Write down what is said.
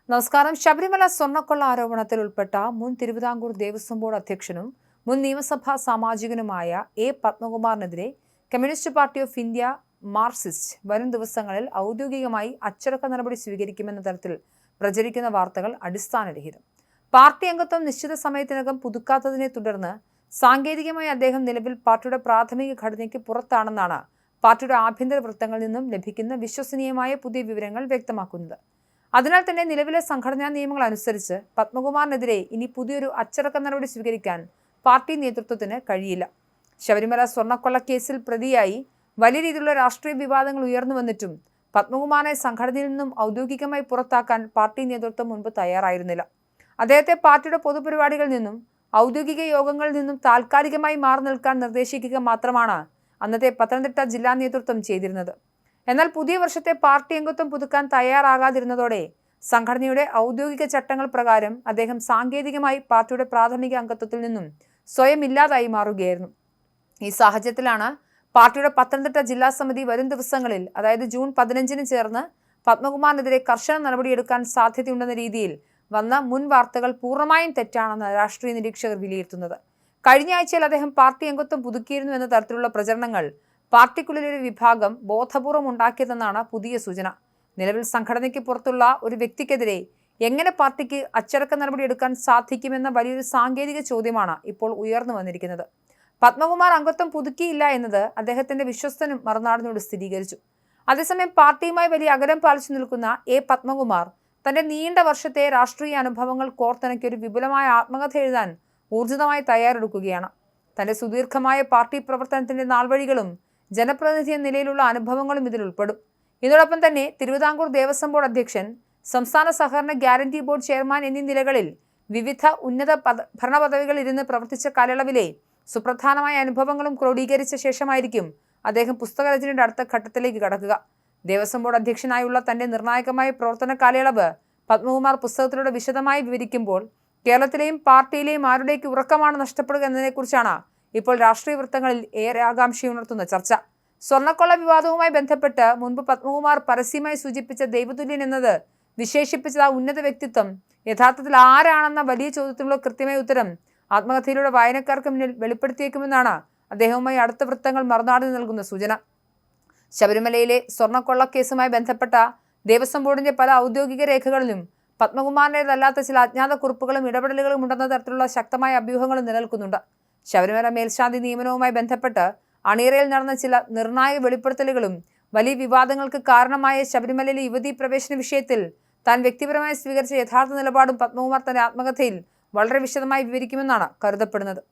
നമസ്കാരം. ശബരിമല സ്വർണ്ണക്കൊള്ള ആരോപണത്തിൽ ഉൾപ്പെട്ട മുൻ തിരുവിതാംകൂർ ദേവസ്വം ബോർഡ് അധ്യക്ഷനും മുൻ നിയമസഭാ സാമാജികനുമായ എ പത്മകുമാറിനെതിരെ communist party of India Marxist വരും ദിവസങ്ങളിൽ ഔദ്യോഗികമായി അച്ചടക്ക നടപടി സ്വീകരിക്കുമെന്ന തരത്തിൽ പ്രചരിക്കുന്ന വാർത്തകൾ അടിസ്ഥാനരഹിതം. പാർട്ടി അംഗത്വം നിശ്ചിത സമയത്തിനകം പുതുക്കാത്തതിനെ തുടർന്ന് സാങ്കേതികമായി അദ്ദേഹം നിലവിൽ പാർട്ടിയുടെ പ്രാഥമിക ഘടനയ്ക്ക് പുറത്താണെന്നാണ് പാർട്ടിയുടെ ആഭ്യന്തര വൃത്തങ്ങളിൽ നിന്നും ലഭിക്കുന്ന വിശ്വസനീയമായ പുതിയ വിവരങ്ങൾ വ്യക്തമാക്കുന്നത്. അതിനാൽ തന്നെ നിലവിലെ സംഘടനാ നിയമങ്ങൾ അനുസരിച്ച് പത്മകുമാറിനെതിരെ ഇനി പുതിയൊരു അച്ചടക്ക നടപടി സ്വീകരിക്കാൻ പാർട്ടി നേതൃത്വത്തിന് കഴിയില്ല. ശബരിമല സ്വർണ്ണക്കൊള്ളക്കേസിൽ പ്രതിയായി വലിയ രീതിയിലുള്ള രാഷ്ട്രീയ വിവാദങ്ങൾ ഉയർന്നു വന്നിട്ടും പത്മകുമാറിനെ സംഘടനയിൽ നിന്നും ഔദ്യോഗികമായി പുറത്താക്കാൻ പാർട്ടി നേതൃത്വം മുൻപ് തയ്യാറായിരുന്നില്ല. അദ്ദേഹത്തെ പാർട്ടിയുടെ പൊതുപരിപാടികളിൽ നിന്നും ഔദ്യോഗിക യോഗങ്ങളിൽ നിന്നും താൽക്കാലികമായി മാറി നിൽക്കാൻ നിർദ്ദേശിക്കുക മാത്രമാണ് അന്നത്തെ പത്തനംതിട്ട ജില്ലാ നേതൃത്വം ചെയ്തിരുന്നത്. എന്നാൽ പുതിയ വർഷത്തെ പാർട്ടി അംഗത്വം പുതുക്കാൻ തയ്യാറാകാതിരുന്നതോടെ സംഘടനയുടെ ഔദ്യോഗിക ചട്ടങ്ങൾ പ്രകാരം അദ്ദേഹം സാങ്കേതികമായി പാർട്ടിയുടെ പ്രാഥമിക അംഗത്വത്തിൽ നിന്നും സ്വയം ഇല്ലാതായി മാറുകയായിരുന്നു. ഈ സാഹചര്യത്തിലാണ് പാർട്ടിയുടെ പത്തനംതിട്ട ജില്ലാ സമിതി വരും ദിവസങ്ങളിൽ, അതായത് ജൂൺ 15 ചേർന്ന് പത്മകുമാറിനെതിരെ കർശന നടപടിയെടുക്കാൻ സാധ്യതയുണ്ടെന്ന രീതിയിൽ വന്ന മുൻ വാർത്തകൾ പൂർണ്ണമായും തെറ്റാണെന്ന് രാഷ്ട്രീയ നിരീക്ഷകർ വിലയിരുത്തുന്നത്. കഴിഞ്ഞ ആഴ്ചയിൽ അദ്ദേഹം പാർട്ടി അംഗത്വം പുതുക്കിയിരുന്നു എന്ന തരത്തിലുള്ള പ്രചരണങ്ങൾ പാർട്ടിക്കുള്ളിലൊരു വിഭാഗം ബോധപൂർവം ഉണ്ടാക്കിയതെന്നാണ് പുതിയ സൂചന. നിലവിൽ സംഘടനയ്ക്ക് പുറത്തുള്ള ഒരു വ്യക്തിക്കെതിരെ എങ്ങനെ പാർട്ടിക്ക് അച്ചടക്ക നടപടി എടുക്കാൻ സാധിക്കുമെന്ന വലിയൊരു സാങ്കേതിക ചോദ്യമാണ് ഇപ്പോൾ ഉയർന്നു വന്നിരിക്കുന്നത്. പത്മകുമാർ അംഗത്വം പുതുക്കിയില്ല എന്നത് അദ്ദേഹത്തിന്റെ വിശ്വസ്തനും മറുനാടിനോട് സ്ഥിരീകരിച്ചു. അതേസമയം പാർട്ടിയുമായി വലിയ അകലം പാലിച്ചു നിൽക്കുന്ന എ പത്മകുമാർ തന്റെ നീണ്ട വർഷത്തെ രാഷ്ട്രീയ അനുഭവങ്ങൾ കോർത്തിണക്കി ഒരു വിപുലമായ ആത്മകഥ എഴുതാൻ ഊർജിതമായി തയ്യാറെടുക്കുകയാണ്. തന്റെ സുദീർഘമായ പാർട്ടി പ്രവർത്തനത്തിന്റെ നാൾവഴികളും ജനപ്രതിനിധി എന്ന നിലയിലുള്ള അനുഭവങ്ങളും ഇതിൽ ഉൾപ്പെടും. ഇതോടൊപ്പം തന്നെ തിരുവിതാംകൂർ ദേവസ്വം ബോർഡ് അധ്യക്ഷൻ, സംസ്ഥാന സഹകരണ ഗ്യാരണ്ടി ബോർഡ് ചെയർമാൻ എന്നീ നിലകളിൽ വിവിധ ഉന്നത ഭരണ പദവികളിൽ ഇരുന്ന് പ്രവർത്തിച്ച കാലയളവിലെ സുപ്രധാനമായ അനുഭവങ്ങളും ക്രോഡീകരിച്ച ശേഷമായിരിക്കും അദ്ദേഹം പുസ്തകരചനയുടെ അടുത്ത ഘട്ടത്തിലേക്ക് കടക്കുക. ദേവസ്വം ബോർഡ് അധ്യക്ഷനായുള്ള തന്റെ നിർണായകമായ പ്രവർത്തന കാലയളവ് പത്മകുമാർ പുസ്തകത്തിലൂടെ വിശദമായി വിവരിക്കുമ്പോൾ കേരളത്തിലെയും പാർട്ടിയിലെയും ആരുടേക്ക് ഉറക്കമാണ് നഷ്ടപ്പെടുക എന്നതിനെക്കുറിച്ചാണ് ഇപ്പോൾ രാഷ്ട്രീയ വൃത്തങ്ങളിൽ ഏറെ ആകാംക്ഷയുണർത്തുന്ന ചർച്ച. സ്വർണ്ണക്കൊള്ള വിവാദവുമായി ബന്ധപ്പെട്ട് മുൻപ് പത്മകുമാർ പരസ്യമായി സൂചിപ്പിച്ച ദൈവതുല്യൻ എന്നത് വിശേഷിപ്പിച്ച ആ ഉന്നത വ്യക്തിത്വം യഥാർത്ഥത്തിൽ ആരാണെന്ന വലിയ ചോദ്യത്തിനുള്ള കൃത്യമായ ഉത്തരം ആത്മകഥയിലൂടെ വായനക്കാർക്ക് മുന്നിൽ വെളിപ്പെടുത്തിയേക്കുമെന്നാണ് അദ്ദേഹവുമായി അടുത്ത വൃത്തങ്ങൾ മറുനാടിന് നൽകുന്ന സൂചന. ശബരിമലയിലെ സ്വർണ്ണക്കൊള്ള കേസുമായി ബന്ധപ്പെട്ട ദേവസ്വം ബോർഡിന്റെ പല ഔദ്യോഗിക രേഖകളിലും പത്മകുമാറിൻ്റെതല്ലാത്ത ചില അജ്ഞാത കുറിപ്പുകളും ഇടപെടലുകളും ഉണ്ടെന്ന തരത്തിലുള്ള ശക്തമായ അഭ്യൂഹങ്ങളും നിലനിൽക്കുന്നുണ്ട്. ശബരിമല മേൽശാന്തി നിയമനവുമായി ബന്ധപ്പെട്ട് അണിയറയിൽ നടന്ന ചില നിർണായക വെളിപ്പെടുത്തലുകളും വലിയ വിവാദങ്ങൾക്ക് കാരണമായ ശബരിമലയിലെ യുവതീ പ്രവേശന വിഷയത്തിൽ താൻ വ്യക്തിപരമായി സ്വീകരിച്ച യഥാർത്ഥ നിലപാടും പത്മകുമാർ തന്റെ ആത്മകഥയിൽ വളരെ വിശദമായി വിവരിക്കുമെന്നാണ് കരുതപ്പെടുന്നത്.